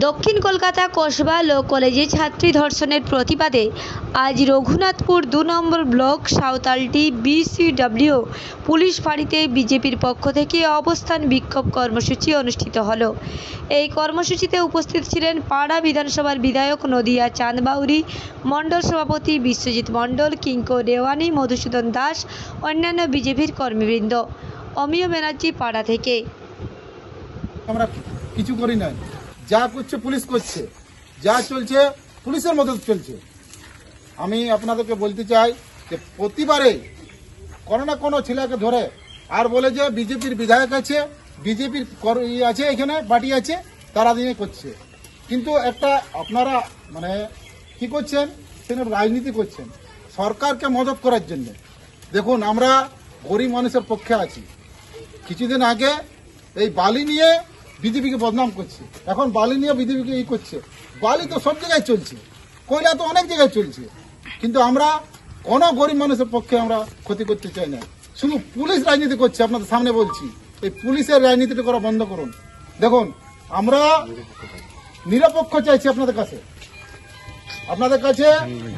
দক্ষিণ কলকাতা কসবা ল কলেজে ছাত্রী ধর্ষণের প্রতিবাদে আজ রঘুনাথপুর ২ নম্বর ব্লক সাঁওতালটি বিসিডব্লিউ পুলিশ ফাঁড়িতে বিজেপির পক্ষ থেকে অবস্থান বিক্ষোভ কর্মসূচি অনুষ্ঠিত হল। এই কর্মসূচিতে উপস্থিত ছিলেন পাড়া বিধানসভার বিধায়ক নদিয়া চাঁদবাউরি, মণ্ডল সভাপতি বিশ্বজিৎ মণ্ডল, কিঙ্কো দেওয়ানি, মধুসূদন দাস, অন্যান্য বিজেপির কর্মীবৃন্দ। অমিয় ব্যানার্জি, পাড়া থেকে। আমরা কিছু করি নাই, যা করছে পুলিশ করছে, যা চলছে পুলিশের মদত চলছে। আমি আপনাদেরকে বলতে চাই যে প্রতিবারে কোনো না কোনো ছেলেকে ধরে আর বলে যে বিজেপির বিধায়ক আছে, বিজেপির আছে, এখানে পার্টি আছে, তারা দিয়ে করছে। কিন্তু একটা আপনারা কি করছেন, সেখানে রাজনীতি করছেন সরকারকে মদত করার জন্য। দেখুন, আমরা গরিব মানুষের পক্ষে আছি। কিছুদিন আগে এই বালি নিয়ে বিজেপিকে বদনাম করছে, এখন বালি নিয়ে বিজেপিকে করছে। বালি তো সব জায়গায় চলছে, কয়লা তো অনেক জায়গায় চলছে, কিন্তু আমরা কোনো গরিব মানুষের পক্ষে আমরা ক্ষতি করতে চাই না। শুধু পুলিশ রাজনীতি করছে। আপনাদের সামনে বলছি, এই পুলিশের রাজনীতিটা করা বন্ধ করুন। দেখুন, আমরা নিরপেক্ষ চাইছি আপনাদের কাছে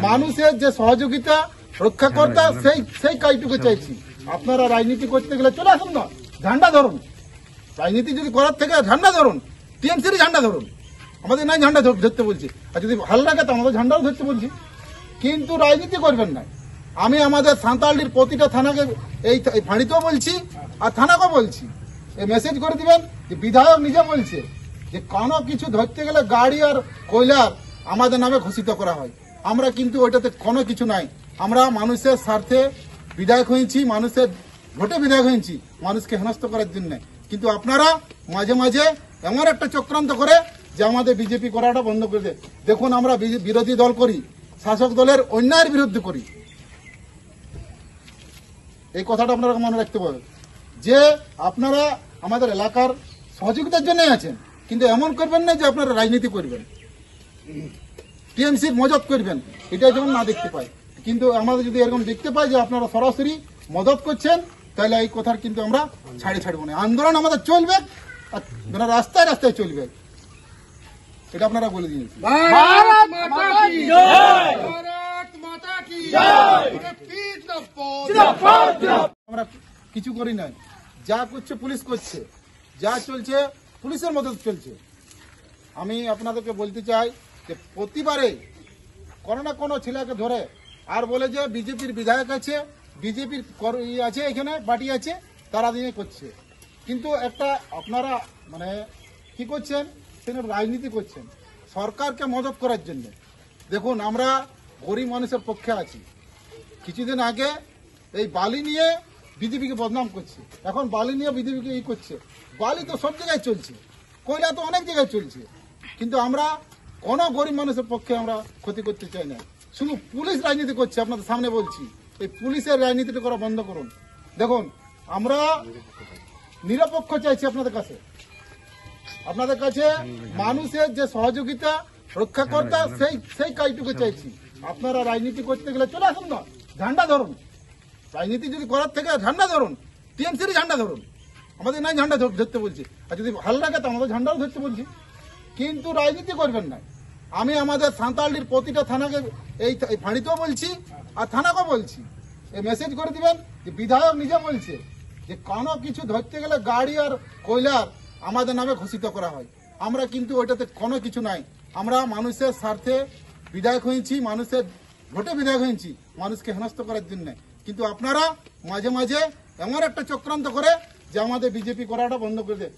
মানুষের যে সহযোগিতা রক্ষাকর্তা সেই কাজটুকু চাইছি। আপনারা রাজনীতি করতে গেলে চলে আসুন না, ঝান্ডা ধরুন। রাজনীতি যদি করার থেকে ঝান্ডা ধরুন, টিএমসির ঝান্ডা ধরুন। আমাদের নাই ঝান্ডা ধরতে বলছি, আর যদি ভালো লাগে তো আমাদের ঝান্ডাও ধরতে বলছি, কিন্তু রাজনীতি করবেন না। আমি আমাদের সাঁওতালটির প্রতিটা থানাকে এই ফাঁড়িতেও বলছি আর থানাকেও বলছি, এই মেসেজ করে দিবেন যে বিধায়ক নিজে বলছে যে কোনো কিছু ধরতে গেলে গাড়ি আর কয়লার আমাদের নামে ঘোষিত করা হয়। আমরা কিন্তু ওইটাতে কোনো কিছু নাই। আমরা মানুষের স্বার্থে বিধায়ক হয়েছি, মানুষের ভোটে বিধায়ক হয়েছি, মানুষকে হেনস্থ করার জন্য। কিন্তু আপনারা মাঝে মাঝে এমন একটা চক্রান্ত করে যে আমাদের বিজেপি করাটা বন্ধ করে দেয়। দেখুন, আমরা বিরোধী দল করি, শাসক দলের অন্যায়ের বিরুদ্ধে করি। এই কথাটা আপনারা মনে রাখতে পারবেন যে আপনারা আমাদের এলাকার সহযোগিতার জন্যই আছেন, কিন্তু এমন করবেন না যে আপনারা রাজনীতি করবেন, টিএমসির মদত করবেন, এটা যেমন না দেখতে পাই। কিন্তু আমাদের যদি এরকম দেখতে পাই যে আপনারা সরাসরি মদত করছেন, তাহলে এই কথার কিন্তু আমরা ছাড়বো না। আন্দোলন আমাদের চলবে, আর রাস্তায় রাস্তায় চলবে, এটা আপনারা বলে দিয়েছেন। আমরা কিছু করি নাই, যা করছে পুলিশ করছে, যা চলছে পুলিশের মদত চলছে। আমি আপনাদেরকে বলতে চাই যে প্রতিবারে কোনো না কোনো ছেলেকে ধরে আর বলে যে বিজেপির বিধায়ক আছে, বিজেপির আছে, এখানে পার্টি আছে, তারা দিয়ে করছে। কিন্তু একটা আপনারা কি করছেন, সেখানে রাজনীতি করছেন সরকারকে মদত করার জন্য। দেখুন, আমরা গরিব মানুষের পক্ষে আছি। কিছুদিন আগে এই বালি নিয়ে বিজেপিকে বদনাম করছে, এখন বালি নিয়ে বিজেপিকে করছে। বালি তো সব জায়গায় চলছে, কয়লা তো অনেক জায়গায় চলছে, কিন্তু আমরা কোনো গরিব মানুষের পক্ষে আমরা ক্ষতি করতে চাই না। শুধু পুলিশ রাজনীতি করছে। আপনাদের সামনে বলছি, এই পুলিশের রাজনীতিটা করা বন্ধ করুন। দেখুন, আমরা নিরপেক্ষ চাইছি আপনাদের কাছে মানুষের যে সহযোগিতা রক্ষাকর্তা সেই কাজটুকু চাইছি। আপনারা রাজনীতি করতে গেলে চলে আসুন না, ঝান্ডা ধরুন। রাজনীতি যদি করার থেকে ঝান্ডা ধরুন, টিএমসির ঝান্ডা ধরুন। আমাদের নাই ঝান্ডা ধরতে বলছি, আর যদি ভালো লাগে তো আমাদের ঝান্ডাও ধরতে বলছি, কিন্তু রাজনীতি করবেন না। আমি আমাদের সাঁওতালটির প্রতিটা থানাকে এই ফাঁড়িতেও বলছি আর থানাকেও বলছি, এই মেসেজ করে দিবেন যে বিধায়ক নিজে বলছে যে কোনো কিছু ধরতে গেলে গাড়ি আর কয়লার আমাদের নামে ঘোষিত করা হয়। আমরা কিন্তু ওইটাতে কোনো কিছু নাই। আমরা মানুষের স্বার্থে বিধায়ক হয়েছি, মানুষের ভোটে বিধায়ক হয়েছি, মানুষকে হেনস্থ করার জন্য। কিন্তু আপনারা মাঝে মাঝে এমন একটা চক্রান্ত করে যে আমাদের বিজেপি করাটা বন্ধ করে দেয়।